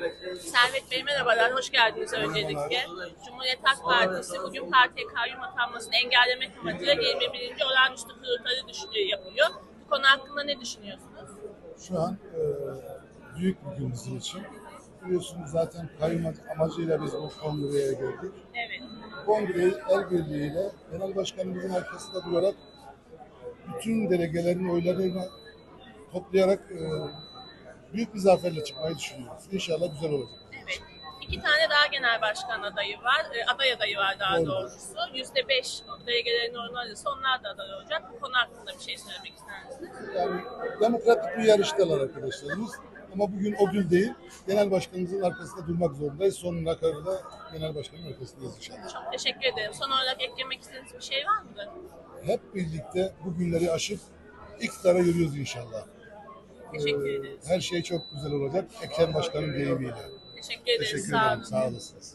Servet Bey merhabalar, hoş geldiniz öncelikle. Cumhuriyet Halk Partisi bugün partiye kayyum atanmasını engellemek amacıyla 21. olağanüstü kurultayı yapıyor. Bu konu hakkında ne düşünüyorsunuz? Şu an büyük bir gün bizim için. Biliyorsunuz zaten kayyum amacıyla biz bu kongreye geldik. Evet. Kongreyi el birliğiyle genel başkanımızın arkasında durarak bütün delegelerin oylarını toplayarak büyük bir zaferle çıkmayı düşünüyoruz. İnşallah güzel olacak. Evet. İki tane daha genel başkan adayı var, aday adayı var daha Doğru. doğrusu. %5 delegelerin oranı alırsa onlar da aday olacak. Bu konu hakkında bir şey söylemek ister misiniz? Yani demokratik bir yarıştalar arkadaşlarımız. Ama bugün o gün değil, genel başkanımızın arkasında durmak zorundayız. Sonuna kadar da genel başkanın arkasındayız inşallah. Çok teşekkür ederim. Son olarak eklemek istediğiniz bir şey var mıdır? Hep birlikte bu günleri aşıp iktidara yürüyoruz inşallah. Teşekkür ederiz. Her şey çok güzel olacak. Ekrem Başkan'ın deyimiyle. Teşekkür ederiz. Teşekkür Sağ ederim. olun. Sağ olasınız.